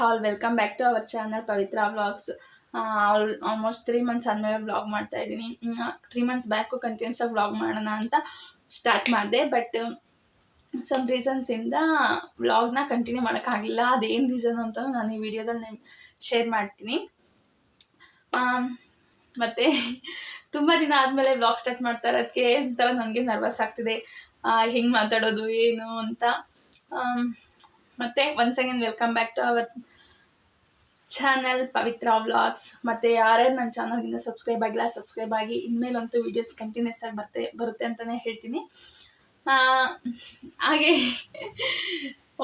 All welcome back to our channel Pavitra vlogs. Almost 3 months ಆದಮೇಲೆ vlog ಮಾಡ್ತಾ ಇದ್ದೀನಿ. 3 months back continuous ಆಗಿ vlog ಮಾಡೋಣ ಅಂತ ಸ್ಟಾರ್ಟ್ ಮಾಡಿದೆ. ಬಟ್ ಸಮ್ ರೀಸನ್ಸಿಂದ ವ್ಲಾಗ್ನ ಕಂಟಿನ್ಯೂ ಮಾಡೋಕ್ಕಾಗಲಿಲ್ಲ. ಅದೇನು ರೀಸನ್ ಅಂತ ನಾನು ಈ ವಿಡಿಯೋದಲ್ಲಿ ಶೇರ್ ಮಾಡ್ತೀನಿ. ಮತ್ತು ತುಂಬ ದಿನ ಆದಮೇಲೆ ವ್ಲಾಗ್ ಸ್ಟಾರ್ಟ್ ಮಾಡ್ತಾ ಇರೋದಕ್ಕೆ ಒಂಥರ ನನಗೆ ನರ್ವಸ್ ಆಗ್ತಿದೆ, ಹೆಂಗೆ ಮಾತಾಡೋದು ಏನು ಅಂತ. ಮತ್ತು once again welcome back to our channel Pavitra vlogs. ಮತ್ತು ಯಾರ್ಯಾರು ನನ್ನ ಚಾನಲ್ಗಿಂತ ಸಬ್ಸ್ಕ್ರೈಬ್ ಆಗಿಲ್ಲ ಸಬ್ಸ್ಕ್ರೈಬ್ ಆಗಿ. ಇನ್ಮೇಲಂತೂ ವೀಡಿಯೋಸ್ ಕಂಟಿನ್ಯೂಸ್ ಆಗಿ ಬರುತ್ತೆ ಅಂತಲೇ ಹೇಳ್ತೀನಿ. ಹಾಗೆ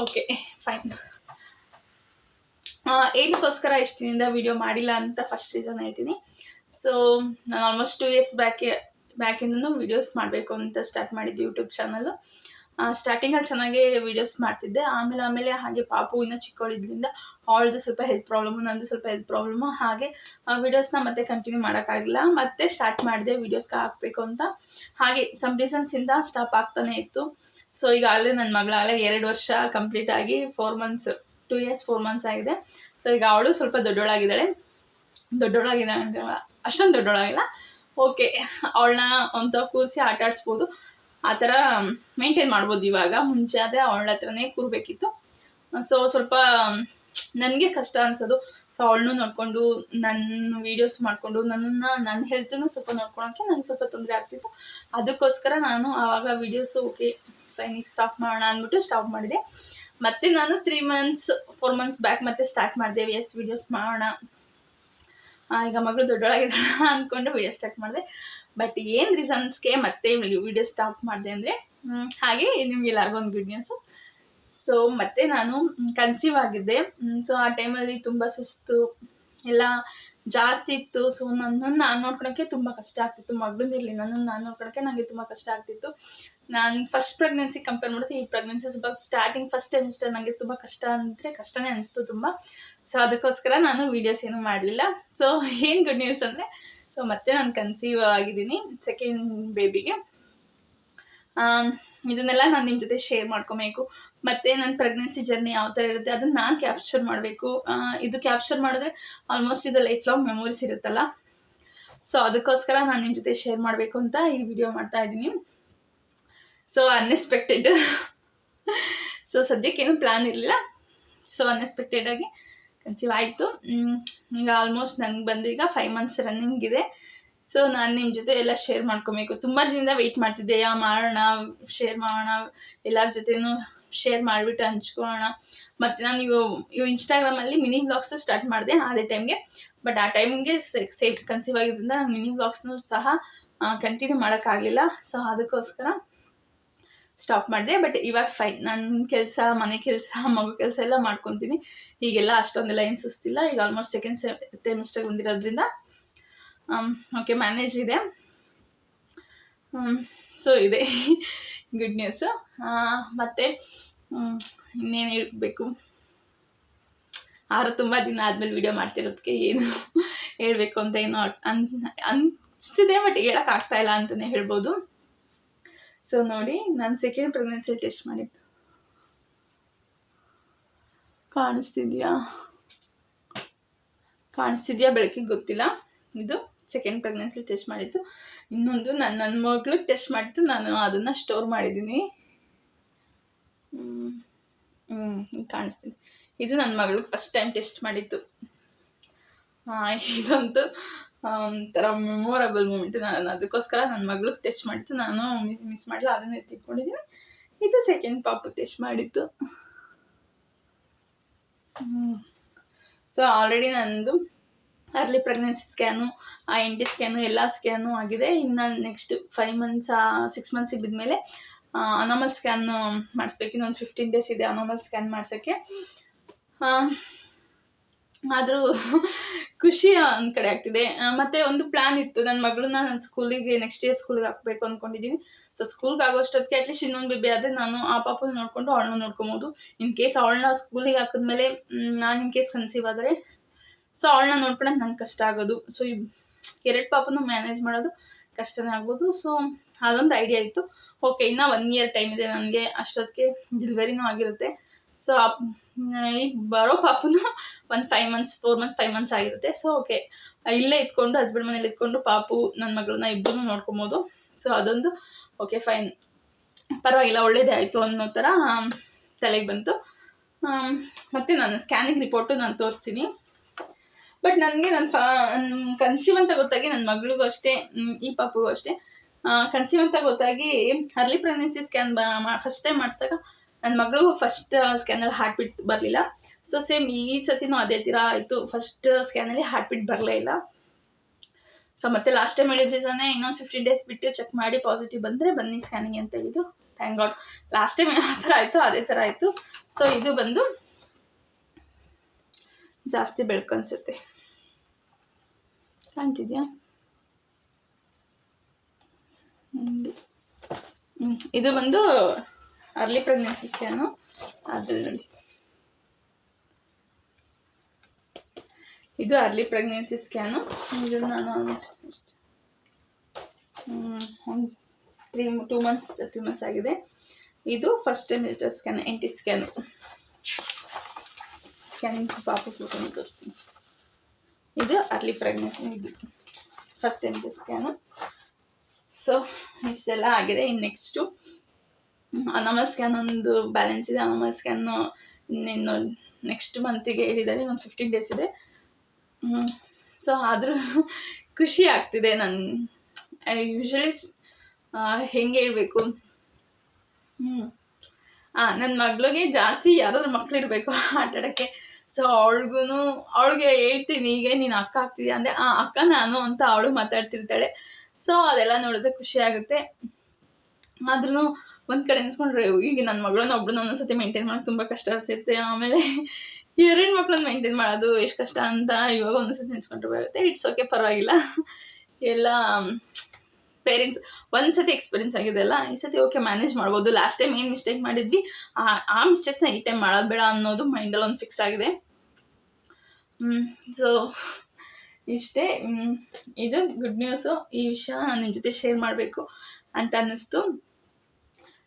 ಓಕೆ ಫೈನ್. ಏನಕ್ಕೋಸ್ಕರ ಇಷ್ಟು ದಿನದಿಂದ ವೀಡಿಯೋ ಮಾಡಿಲ್ಲ ಅಂತ ಫಸ್ಟ್ ರೀಸನ್ ಹೇಳ್ತೀನಿ. ಸೊ ನಾನು ಆಲ್ಮೋಸ್ಟ್ 2 years ಬ್ಯಾಕಿಂದನೂ ವೀಡಿಯೋಸ್ ಮಾಡಬೇಕು ಅಂತ ಸ್ಟಾರ್ಟ್ ಮಾಡಿದ್ದೆ ಯೂಟ್ಯೂಬ್ ಚಾನಲ್ಲು. ಸ್ಟಾರ್ಟಿಂಗಲ್ಲಿ ಚೆನ್ನಾಗೇ ವೀಡಿಯೋಸ್ ಮಾಡ್ತಿದ್ದೆ. ಆಮೇಲೆ ಹಾಗೆ ಪಾಪು ಇನ್ನೂ ಚಿಕ್ಕವಳಿದ್ರಿಂದ ಅವಳದು ಸ್ವಲ್ಪ ಹೆಲ್ತ್ ಪ್ರಾಬ್ಲಮ್ಮು, ನಂದು ಸ್ವಲ್ಪ ಹೆಲ್ತ್ ಪ್ರಾಬ್ಲಮ್ಮು, ಹಾಗೆ ವೀಡಿಯೋಸ್ನ ಮತ್ತೆ ಕಂಟಿನ್ಯೂ ಮಾಡೋಕ್ಕಾಗಿಲ್ಲ. ಮತ್ತೆ ಸ್ಟಾರ್ಟ್ ಮಾಡಿದೆ ವೀಡಿಯೋಸ್ಗೆ ಹಾಕಬೇಕು ಅಂತ. ಹಾಗೆ ಸಮ್ ರೀಸನ್ಸಿಂದ ಸ್ಟಾಪ್ ಆಗ್ತಾನೆ ಇತ್ತು. ಸೊ ಈಗಾಗಲೇ ನನ್ನ ಮಗಳಾಗಲೇ 2 ವರ್ಷ ಕಂಪ್ಲೀಟ್ ಆಗಿ 4 months 2 years 4 months ಆಗಿದೆ. ಸೊ ಈಗ ಅವಳು ಸ್ವಲ್ಪ ದೊಡ್ಡವಳಾಗಿದ್ದಾಳೆ ಅಷ್ಟೊಂದು ದೊಡ್ಡವಳಾಗಿಲ್ಲ. ಓಕೆ, ಅವಳನ್ನ ಒಂದು ಕೂರಿಸಿ ಆಟ ಆಡಿಸ್ಬೋದು, ಆ ಥರ ಮೇಂಟೈನ್ ಮಾಡ್ಬೋದು ಇವಾಗ. ಮುಂಚೆ ಅದೇ ಅವಳ ಹತ್ರನೇ ಕೂರಬೇಕಿತ್ತು. ಸೊ ಸ್ವಲ್ಪ ನನಗೆ ಕಷ್ಟ ಅನಿಸೋದು. ಸೊ ಅವಳನ್ನೂ ನೋಡಿಕೊಂಡು ನನ್ನ ವೀಡಿಯೋಸ್ ಮಾಡಿಕೊಂಡು ನನ್ನ ಹೆಲ್ತನ್ನು ಸ್ವಲ್ಪ ನೋಡ್ಕೊಳೋಕ್ಕೆ ನನಗೆ ಸ್ವಲ್ಪ ತೊಂದರೆ ಆಗ್ತಿತ್ತು. ಅದಕ್ಕೋಸ್ಕರ ನಾನು ಆವಾಗ ವೀಡಿಯೋಸು ಓಕೆ ಫೈನಿಗೆ ಸ್ಟಾಪ್ ಮಾಡೋಣ ಅಂದ್ಬಿಟ್ಟು ಸ್ಟಾಪ್ ಮಾಡಿದೆ. ಮತ್ತು ನಾನು 3 months 4 months ಬ್ಯಾಕ್ ಮತ್ತೆ ಸ್ಟಾರ್ಟ್ ಮಾಡಿದೆ ವೀಡಿಯೋಸ್ ಮಾಡೋಣ. ಈಗ ಮಗಳು ದೊಡ್ಡೊಳಗಿದ್ದಾಳ ಅಂದ್ಕೊಂಡು ವೀಡಿಯೋ ಸ್ಟಾರ್ಟ್ ಮಾಡಿದೆ. ಬಟ್ ಏನು ರೀಸನ್ಸ್ಗೆ ಮತ್ತೆ ವೀಡಿಯೋ ಸ್ಟಾಪ್ ಮಾಡಿದೆ ಅಂದರೆ, ಹಾಗೆ ನಿಮಗೆಲ್ಲರಿಗೂ ಒಂದು ಗುಡ್ ನ್ಯೂಸು. ಸೊ ಮತ್ತೆ ನಾನು ಕನ್ಸೀವ್ ಆಗಿದ್ದೆ. ಸೊ ಆ ಟೈಮಲ್ಲಿ ತುಂಬ ಸುಸ್ತು ಎಲ್ಲ ಜಾಸ್ತಿ ಇತ್ತು. ಸೊ ನನ್ನನ್ನು ನಾನು ನೋಡ್ಕೊಳೋಕ್ಕೆ ತುಂಬ ಕಷ್ಟ ಆಗ್ತಿತ್ತು. ಮಗಳನ್ನಿರಲಿ ನನ್ನನ್ನು ನಾನು ನೋಡ್ಕೊಳೋಕ್ಕೆ ನನಗೆ ತುಂಬ ಕಷ್ಟ ಆಗ್ತಿತ್ತು. ನಾನು ಫಸ್ಟ್ ಪ್ರೆಗ್ನೆನ್ಸಿ ಕಂಪೇರ್ ಮಾಡಿದ್ರೆ ಈ ಪ್ರೆಗ್ನೆನ್ಸಿ ಸ್ವಲ್ಪ ಸ್ಟಾರ್ಟಿಂಗ್ ಫಸ್ಟ್ ಟೈಮಿಸ್ಟರ್ ನನಗೆ ತುಂಬ ಕಷ್ಟನೇ ಅನಿಸ್ತು ತುಂಬ. ಸೊ ಅದಕ್ಕೋಸ್ಕರ ನಾನು ವೀಡಿಯೋಸ್ ಏನೂ ಮಾಡಲಿಲ್ಲ. ಸೊ ಏನು ಗುಡ್ ನ್ಯೂಸ್ ಅಂದರೆ, ಸೊ ಮತ್ತೆ ನಾನು ಕನ್ಸೀವ್ ಆಗಿದ್ದೀನಿ ಸೆಕೆಂಡ್ ಬೇಬಿಗೆ. ಇದನ್ನೆಲ್ಲ ನಾನು ನಿಮ್ಮ ಜೊತೆ ಶೇರ್ ಮಾಡ್ಕೊಬೇಕು. ಮತ್ತು ನನ್ನ ಪ್ರೆಗ್ನೆನ್ಸಿ ಜರ್ನಿ ಯಾವ ಥರ ಇರುತ್ತೆ ಅದನ್ನು ನಾನು ಕ್ಯಾಪ್ಚರ್ ಮಾಡಬೇಕು. ಇದು ಕ್ಯಾಪ್ಚರ್ ಮಾಡಿದ್ರೆ ಆಲ್ಮೋಸ್ಟ್ ಇದು ಲೈಫ್ ಲಾಂಗ್ ಮೆಮೊರೀಸ್ ಇರುತ್ತಲ್ಲ. ಸೊ ಅದಕ್ಕೋಸ್ಕರ ನಾನು ನಿಮ್ಮ ಜೊತೆ ಶೇರ್ ಮಾಡಬೇಕು ಅಂತ ಈ ವಿಡಿಯೋ ಮಾಡ್ತಾಯಿದ್ದೀನಿ. So unexpected. ಸೊ ಸದ್ಯಕ್ಕೇನು ಪ್ಲ್ಯಾನ್ ಇರಲಿಲ್ಲ. ಸೊ ಅನ್ಎಕ್ಸ್ಪೆಕ್ಟೆಡಾಗಿ ಕನ್ಸೀವ್ ಆಯಿತು. ಈಗ ಆಲ್ಮೋಸ್ಟ್ ನನಗೆ ಬಂದೀಗ 5 months ರನ್ನಿಂಗ್ ಇದೆ. ಸೊ ನಾನು ನಿಮ್ಮ ಜೊತೆ ಎಲ್ಲ ಶೇರ್ ಮಾಡ್ಕೊಬೇಕು. ತುಂಬ ದಿನದಿಂದ ವೆಯ್ಟ್ ಮಾಡ್ತಿದ್ದೆ, ಶೇರ್ ಮಾಡೋಣ, ಎಲ್ಲರ ಜೊತೆನೂ ಶೇರ್ ಮಾಡಿಬಿಟ್ಟು ಹಂಚ್ಕೊಳ್ಳೋಣ. ಮತ್ತು ನಾನು ಇನ್ಸ್ಟಾಗ್ರಾಮಲ್ಲಿ ಮಿನಿ ವ್ಲಾಗ್ಸು ಸ್ಟಾರ್ಟ್ ಮಾಡಿದೆ ಅದೇ ಟೈಮ್ಗೆ. ಬಟ್ ಆ ಟೈಮ್ಗೆ ಸೇಫ್ ಕನ್ಸೀವ್ ಆಗಿದ್ದರಿಂದ ನಾನು ಮಿನಿ ವ್ಲಾಗ್ಸ್ನೂ ಸಹ ಕಂಟಿನ್ಯೂ ಮಾಡೋಕ್ಕಾಗಲಿಲ್ಲ. ಸೊ ಅದಕ್ಕೋಸ್ಕರ ಸ್ಟಾಪ್ ಮಾಡಿದೆ. ಬಟ್ ಇವಾಗ ಫೈನ್, ನನ್ನ ಕೆಲಸ, ಮನೆ ಕೆಲಸ, ಮಗು ಕೆಲಸ ಎಲ್ಲ ಮಾಡ್ಕೊತೀನಿ. ಹೀಗೆಲ್ಲ ಅಷ್ಟೊಂದೆಲ್ಲ ಏನು ಸುಸ್ತಿಲ್ಲ. ಈಗ ಆಲ್ಮೋಸ್ಟ್ ಸೆಕೆಂಡ್ ಸೆಮಿಸ್ಟರ್ ಬಂದಿರೋದ್ರಿಂದ ಓಕೆ ಮ್ಯಾನೇಜ್ ಇದೆ. ಸೊ ಇದೆ ಗುಡ್ ನ್ಯೂಸು. ಮತ್ತು ಇನ್ನೇನು ಹೇಳಬೇಕು, ಆದರೂ ತುಂಬ ದಿನ ಆದಮೇಲೆ ವೀಡಿಯೋ ಮಾಡ್ತಿರೋದಕ್ಕೆ ಏನು ಹೇಳಬೇಕು ಅಂತ ಏನೋ ಅನಿಸ್ತಿದೆ. ಬಟ್ ಹೇಳೋಕ್ಕಾಗ್ತಾಯಿಲ್ಲ ಅಂತಲೇ ಹೇಳ್ಬೋದು. ಸೊ ನೋಡಿ, ನಾನು ಸೆಕೆಂಡ್ ಪ್ರೆಗ್ನೆನ್ಸಿ ಟೆಸ್ಟ್ ಮಾಡಿದ್ದು ಕಾಣಿಸ್ತಿದ್ಯಾ ಬೆಳಕಿಗೆ ಗೊತ್ತಿಲ್ಲ. ಇದು ಸೆಕೆಂಡ್ ಪ್ರೆಗ್ನೆನ್ಸಿ ಟೆಸ್ಟ್ ಮಾಡಿದ್ದು. ಇನ್ನೊಂದು ನನ್ನ ಮಗಳಿಗೆ ಟೆಸ್ಟ್ ಮಾಡಿದ್ದು, ನಾನು ಅದನ್ನು ಸ್ಟೋರ್ ಮಾಡಿದ್ದೀನಿ. ಕಾಣಿಸ್ತೀನಿ. ಇದು ನನ್ನ ಮಗಳಿಗೆ ಫಸ್ಟ್ ಟೈಮ್ ಟೆಸ್ಟ್ ಮಾಡಿದ್ದು. ಇದಂತೂ ಒಂಥರ ಮೆಮೊರಬಲ್ ಮೂಮೆಂಟು. ನಾನು ಅದಕ್ಕೋಸ್ಕರ ನನ್ನ ಮಗಳಿಗೆ ಟೆಸ್ಟ್ ಮಾಡಿದ್ದು, ನಾನು ಮಿಸ್ ಮಾಡಲ್ಲ, ಅದನ್ನೇ ತಿಳ್ಕೊಂಡಿದ್ದೀನಿ. ಇದು ಸೆಕೆಂಡ್ ಪಾಪು ಟೆಸ್ಟ್ ಮಾಡಿದ್ದು. ಸೊ ಆಲ್ರೆಡಿ ನನ್ನದು early pregnancy scan, NT scan ಎಲ್ಲ ಸ್ಕ್ಯಾನು ಆಗಿದೆ. ಇನ್ನು ನೆಕ್ಸ್ಟ್ 5 months 6 months ಬಿದ್ಮೇಲೆ ಅನಾಮಲ್ ಸ್ಕ್ಯಾನ್ ಮಾಡಿಸ್ಬೇಕು. ಇನ್ನೊಂದು 15 days ಇದೆ ಅನಾಮಲ್ ಸ್ಕ್ಯಾನ್ ಮಾಡ್ಸೋಕ್ಕೆ. ಆದರೂ ಖುಷಿ ಒಂದು ಕಡೆ ಆಗ್ತಿದೆ. ಮತ್ತು ಒಂದು ಪ್ಲ್ಯಾನ್ ಇತ್ತು, ನನ್ನ ಮಗಳನ್ನ ನಾನು ಸ್ಕೂಲಿಗೆ ನೆಕ್ಸ್ಟ್ ಇಯರ್ ಸ್ಕೂಲಿಗೆ ಹಾಕಬೇಕು ಅಂದ್ಕೊಂಡಿದ್ದೀನಿ. ಸೊ ಸ್ಕೂಲ್ಗೆ ಆಗೋಷ್ಟೊತ್ತಿಗೆ ಅಟ್ಲೀಸ್ಟ್ ಇನ್ನೊಂದು ಬೇಬಿ ಆದರೆ ನಾನು ಆ ಪಾಪನ ನೋಡಿಕೊಂಡು ಅವಳನ್ನ ನೋಡ್ಕೊಬೋದು. ಇನ್ ಕೇಸ್ ಅವಳನ್ನ ಸ್ಕೂಲಿಗೆ ಹಾಕಿದ್ಮೇಲೆ ನಾನು ಇನ್ ಕೇಸ್ ಕನ್ಸೀವ್ ಆದರೆ ಸೊ ಅವಳನ್ನ ನೋಡ್ಕೊಳಕ್ಕೆ ನಂಗೆ ಕಷ್ಟ ಆಗೋದು. ಸೊ 2 ಪಾಪನ್ನು ಮ್ಯಾನೇಜ್ ಮಾಡೋದು ಕಷ್ಟನೇ ಆಗ್ಬೋದು. ಸೊ ಅದೊಂದು ಐಡಿಯಾ ಇತ್ತು. ಓಕೆ, ಇನ್ನೂ 1 year ಟೈಮ್ ಇದೆ ನನಗೆ, ಅಷ್ಟೊತ್ತಿಗೆ ಡೆಲಿವರಿನೂ ಆಗಿರುತ್ತೆ. ಸೊ ಈಗ ಬರೋ ಪಾಪುನು ಒಂದು 5 ಮಂತ್ಸ್ 4 ಮಂತ್ಸ್ 5 ಮಂತ್ಸ್ ಆಗಿರುತ್ತೆ. ಸೊ ಓಕೆ, ಇಲ್ಲೇ ಇದ್ಕೊಂಡು ಹಸ್ಬೆಂಡ್ ಮನೇಲಿ ಇದ್ಕೊಂಡು ಪಾಪು ನನ್ನ ಮಗಳನ್ನ ಇಬ್ಬರೂ ನೋಡ್ಕೊಬೋದು. ಸೊ ಅದೊಂದು ಓಕೆ ಫೈನ್, ಪರವಾಗಿಲ್ಲ, ಒಳ್ಳೇದೇ ಆಯಿತು ಅನ್ನೋ ಥರ ತಲೆಗೆ ಬಂತು. ಮತ್ತು ನನ್ನ ಸ್ಕ್ಯಾನಿಂಗ್ ರಿಪೋರ್ಟು ನಾನು ತೋರಿಸ್ತೀನಿ. ಬಟ್ ನನಗೆ ಕನ್ಸೀವ್ ಅಂತ ಗೊತ್ತಾಗಿ ನನ್ನ ಮಗಳಿಗೂ ಅಷ್ಟೇ, ಈ ಪಾಪುಗೂ ಅಷ್ಟೇ, ಕನ್ಸೀವ್ ಅಂತ ಗೊತ್ತಾಗಿ early pregnancy scan first time ಮಾಡಿಸಿದಾಗ ನನ್ನ ಮಗಳಿಗೂ ಫಸ್ಟ್ ಸ್ಕ್ಯಾನಲ್ಲಿ ಹಾರ್ಟ್ ಬೀಟ್ ಬರಲಿಲ್ಲ. ಸೊ ಸೇಮ್ ಈ ಸತಿನೂ ಅದೇ ಥರ ಆಯಿತು, ಫಸ್ಟ್ ಸ್ಕ್ಯಾನಲ್ಲಿ ಹಾರ್ಟ್ ಬೀಟ್ ಬರಲೇ ಇಲ್ಲ. ಸೊ ಮತ್ತೆ ಲಾಸ್ಟ್ ಟೈಮ್ ಹೇಳಿದ್ರಿಸಾನೆ ಇನ್ನೊಂದು 15 ಡೇಸ್ ಬಿಟ್ಟು ಚೆಕ್ ಮಾಡಿ ಪಾಸಿಟಿವ್ ಬಂದರೆ ಬನ್ನಿ ಸ್ಕ್ಯಾನಿಂಗ್ ಅಂತ ಹೇಳಿದ್ರು. ಥ್ಯಾಂಕ್ ಗಾಡ್, ಲಾಸ್ಟ್ ಟೈಮ್ ಯಾವ ಥರ ಆಯಿತು ಅದೇ ಥರ ಆಯಿತು. ಸೊ ಇದು ಬಂದು ಜಾಸ್ತಿ ಬೆಳಕು ಅನಿಸುತ್ತೆ, ಕಾಣ್ತಿದ್ಯಾ? ಇದು ಬಂದು ಅರ್ಲಿ ಪ್ರೆಗ್ನೆನ್ಸಿ ಸ್ಕ್ಯಾನು. ಅದು ನೋಡಿ, ಇದು ಅರ್ಲಿ ಪ್ರೆಗ್ನೆನ್ಸಿ ಸ್ಕ್ಯಾನು. ಇದು ನಾನು ಆಲ್ಮೋಸ್ಟ್ 2 ಮಂತ್ಸ್ ಆಗಿದೆ. ಇದು first time scan, NT scan. Scanning ಪಾಪು ಫೋಟೋ ತೋರಿಸ್ತೀನಿ. ಇದು ಅರ್ಲಿ ಪ್ರೆಗ್ನೆನ್ಸಿ, ಇದು ಫಸ್ಟ್ ಟೈಮ್ ಸ್ಕ್ಯಾನು. ಸೊ ಇಷ್ಟೆಲ್ಲ ಆಗಿದೆ. ಇನ್ನು ನೆಕ್ಸ್ಟು ಅನಾಮಲ್ ಸ್ಕ್ಯಾನ್ ಒಂದು ಬ್ಯಾಲೆನ್ಸ್ ಇದೆ. ಅನಾಮಲ್ ಸ್ಕ್ಯಾನು ಇನ್ನೇನು ನೆಕ್ಸ್ಟ್ ಮಂತಿಗೆ ಹೇಳಿದ್ದಾರೆ, ಒಂದು 15 ಡೇಸ್ ಇದೆ. ಸೊ ಆದರೂ ಖುಷಿ ಆಗ್ತಿದೆ. ನಾನು ಯೂಶ್ವಲಿ ಹೆಂಗೆ ಹೇಳಬೇಕು, ನನ್ನ ಮಗಳಿಗೆ ಜಾಸ್ತಿ ಯಾರಾದ್ರೂ ಮಕ್ಕಳಿರಬೇಕು ಆಟಾಡೋಕ್ಕೆ. ಸೊ ಅವಳಿಗೆ ಹೇಳ್ತೀನಿ, ಈಗ ನೀನು ಅಕ್ಕ ಆಗ್ತಿದ್ಯಾ ಅಂದರೆ ಅಕ್ಕ ನಾನು ಅಂತ ಅವಳು ಮಾತಾಡ್ತಿರ್ತಾಳೆ. ಸೊ ಅದೆಲ್ಲ ನೋಡಿದ್ರೆ ಖುಷಿ ಆಗುತ್ತೆ. ಆದ್ರೂ ಒಂದು ಕಡೆ ಅನ್ಸ್ಕೊಂಡ್ರೆ ಈಗ ನನ್ನ ಮಗಳನ್ನ ಒಬ್ಬಳನ್ನ ಒಂದೊಂದ್ಸತಿ ಮೇಂಟೈನ್ ಮಾಡೋಕ್ಕೆ ತುಂಬ ಕಷ್ಟ ಆಗ್ತಿರುತ್ತೆ. ಆಮೇಲೆ 2 ಮಕ್ಕಳನ್ನ ಮೇಂಟೈನ್ ಮಾಡೋದು ಎಷ್ಟು ಕಷ್ಟ ಅಂತ ಇವಾಗ ಒಂದೊಂದ್ಸತಿ ನೆನ್ಸ್ಕೊಂಡ್ರೆ ಬರುತ್ತೆ. ಇಟ್ಸ್ ಓಕೆ, ಪರವಾಗಿಲ್ಲ. ಎಲ್ಲ ಪೇರೆಂಟ್ಸ್ ಒಂದ್ಸತಿ ಎಕ್ಸ್ಪೀರಿಯನ್ಸ್ ಆಗಿದೆಲ್ಲ, ಈ ಸತಿ ಓಕೆ ಮ್ಯಾನೇಜ್ ಮಾಡ್ಬೋದು. ಲಾಸ್ಟ್ ಟೈಮ್ ಏನು ಮಿಸ್ಟೇಕ್ ಮಾಡಿದ್ವಿ ಆ ಮಿಸ್ಟೇಕ್ನ ಈ ಟೈಮ್ ಮಾಡೋದು ಬೇಡ ಅನ್ನೋದು ಮೈಂಡಲ್ಲಿ ಒಂದು ಫಿಕ್ಸ್ ಆಗಿದೆ. ಸೊ ಇಷ್ಟೇ, ಇದು ಗುಡ್ ನ್ಯೂಸು. ಈ ವಿಷಯ ನಾನು ನಿಮ್ಮ ಜೊತೆ ಶೇರ್ ಮಾಡಬೇಕು ಅಂತ ಅನ್ನಿಸ್ತು.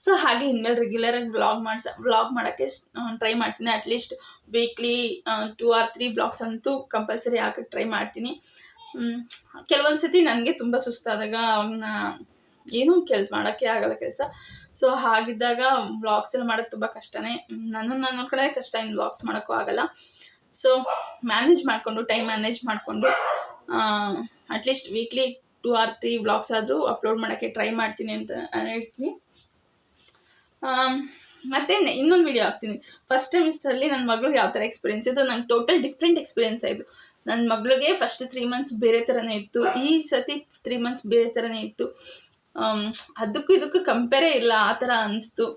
ಸೊ ಹಾಗೆ ಇನ್ಮೇಲೆ ರೆಗ್ಯುಲರಾಗಿ ವ್ಲಾಗ್ ಮಾಡೋಕ್ಕೆ ಟ್ರೈ ಮಾಡ್ತೀನಿ. ಅಟ್ಲೀಸ್ಟ್ ವೀಕ್ಲಿ 2 or 3 ವ್ಲಾಗ್ಸ್ ಅಂತೂ ಕಂಪಲ್ಸರಿ ಹಾಕೋಕ್ಕೆ ಟ್ರೈ ಮಾಡ್ತೀನಿ. ಕೆಲವೊಂದು ಸತಿ ನನಗೆ ತುಂಬ ಸುಸ್ತಾದಾಗ ಅವನ್ನ ಏನೂ ಮಾಡೋಕ್ಕೆ ಆಗಲ್ಲ ಕೆಲಸ. ಸೊ ಹಾಗಿದ್ದಾಗ ವ್ಲಾಗ್ಸ್ ಎಲ್ಲ ಮಾಡೋದು ತುಂಬ ಕಷ್ಟನೇ. ನಾನು ನೋಡ್ಕೊಂಡ್ರೆ ಕಷ್ಟ, ಇನ್ನು ವ್ಲಾಗ್ಸ್ ಮಾಡೋಕ್ಕೂ ಆಗಲ್ಲ. ಸೊ ಮ್ಯಾನೇಜ್ ಮಾಡಿಕೊಂಡು, ಟೈಮ್ ಮ್ಯಾನೇಜ್ ಮಾಡಿಕೊಂಡು ಅಟ್ಲೀಸ್ಟ್ ವೀಕ್ಲಿ 2 or 3 ವ್ಲಾಗ್ಸ್ ಆದರೂ ಅಪ್ಲೋಡ್ ಮಾಡೋಕ್ಕೆ ಟ್ರೈ ಮಾಡ್ತೀನಿ ಅಂತ ಹೇಳ್ತೀನಿ. ಮತ್ತು ಇನ್ನೊಂದು ವಿಡಿಯೋ ಹಾಕ್ತೀನಿ. ಫಸ್ಟ್ ಸೆಮಿಸ್ಟರಲ್ಲಿ ನನ್ನ ಮಗಳಿಗೆ ಯಾವ ಥರ ಎಕ್ಸ್ಪೀರಿಯೆನ್ಸ್ ಇತ್ತು, ನಂಗೆ ಟೋಟಲ್ ಡಿಫ್ರೆಂಟ್ ಎಕ್ಸ್ಪೀರಿಯೆನ್ಸ್ ಆಯಿತು. ನನ್ನ ಮಗಳಿಗೆ ಫಸ್ಟ್ 3 ಮಂತ್ಸ್ ಬೇರೆ ಥರನೇ ಇತ್ತು, ಈ ಸತಿ 3 ಮಂತ್ಸ್ ಬೇರೆ ಥರನೇ ಇತ್ತು. ಅದಕ್ಕೂ ಇದಕ್ಕೂ ಕಂಪೇರೇ ಇಲ್ಲ, ಆ ಥರ ಅನ್ನಿಸ್ತು.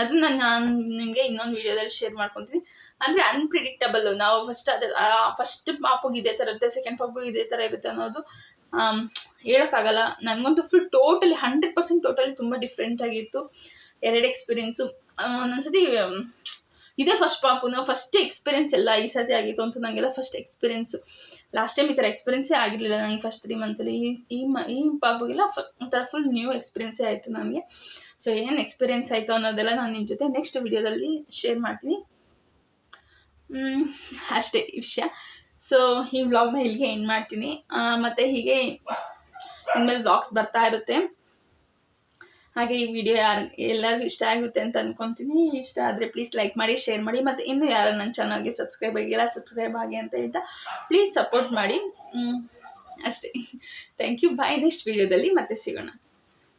ಅದನ್ನು ನಾನು ನಿಮಗೆ ಇನ್ನೊಂದು ವೀಡಿಯೋದಲ್ಲಿ ಶೇರ್ ಮಾಡ್ಕೊತೀನಿ. ಅಂದರೆ ಅನ್ಪ್ರಿಡಿಕ್ಟಬಲ್ಲು. ನಾವು ಫಸ್ಟ್ ಪಾಪುಗೆ ಇದೇ ಥರ ಇರುತ್ತೆ, ಸೆಕೆಂಡ್ ಪಾಪುಗೆ ಇದೇ ಥರ ಇರುತ್ತೆ ಅನ್ನೋದು ಹೇಳೋಕ್ಕಾಗಲ್ಲ. ನನಗಂತೂ ಫುಲ್ ಟೋಟಲಿ 100% ಟೋಟಲಿ ತುಂಬ ಡಿಫ್ರೆಂಟಾಗಿತ್ತು 2 ಎಕ್ಸ್ಪೀರಿಯೆನ್ಸು. ಒಂದೊಂದ್ಸತಿ ಇದೇ ಫಸ್ಟ್ ಪಾಪುನ ಫಸ್ಟ್ ಎಕ್ಸ್ಪೀರಿಯೆನ್ಸ್ ಎಲ್ಲ ಈ ಸತಿ ಆಗಿತ್ತು ಅಂತೂ ನನಗೆಲ್ಲ ಫಸ್ಟ್ ಎಕ್ಸ್ಪೀರಿಯೆನ್ಸು. ಲಾಸ್ಟ್ ಟೈಮ್ ಈ ಥರ ಎಕ್ಸ್ಪೀರಿಯೆನ್ಸೇ ಆಗಿರಲಿಲ್ಲ ನನಗೆ ಫಸ್ಟ್ 3 ಮಂತ್ಸಲ್ಲಿ. ಈ ಪಾಪುಗೆಲ್ಲ ಒಂಥರ ಫುಲ್ ನ್ಯೂ ಎಕ್ಸ್ಪೀರಿಯೆನ್ಸೇ ಆಯಿತು ನನಗೆ. ಸೊ ಏನು ಎಕ್ಸ್ಪೀರಿಯೆನ್ಸ್ ಆಯಿತು ಅನ್ನೋದೆಲ್ಲ ನಾನು ನಿಮ್ಮ ಜೊತೆ ನೆಕ್ಸ್ಟ್ ವಿಡಿಯೋದಲ್ಲಿ ಶೇರ್ ಮಾಡ್ತೀನಿ. ಅಷ್ಟೇ ಈ ವಿಷಯ. ಸೊ ಈ ವ್ಲಾಗ್ನ ಇಲ್ಲಿಗೆ ಎಂಡ್ ಮಾಡ್ತೀನಿ. ಮತ್ತು ಹೀಗೆ ಇನ್ಮೇಲೆ ವ್ಲಾಗ್ಸ್ ಬರ್ತಾ ಇರುತ್ತೆ. ಹಾಗೆ ಈ ವಿಡಿಯೋ ಎಲ್ಲರಿಗೂ ಇಷ್ಟ ಆಗುತ್ತೆ ಅಂತ ಅಂದ್ಕೊತೀನಿ. ಇಷ್ಟ ಆದರೆ ಪ್ಲೀಸ್ ಲೈಕ್ ಮಾಡಿ, ಶೇರ್ ಮಾಡಿ. ಮತ್ತು ಇನ್ನೂ ಯಾರು ನನ್ನ ಚಾನಲ್ಗೆ ಸಬ್ಸ್ಕ್ರೈಬ್ ಆಗಿಲ್ಲ ಸಬ್ಸ್ಕ್ರೈಬ್ ಆಗಿ ಅಂತ ಹೇಳ್ತಾ ಪ್ಲೀಸ್ ಸಪೋರ್ಟ್ ಮಾಡಿ. ಅಷ್ಟೇ. Thank you. ಬಾಯ್. ನೆಕ್ಸ್ಟ್ ವಿಡಿಯೋದಲ್ಲಿ ಮತ್ತೆ ಸಿಗೋಣ.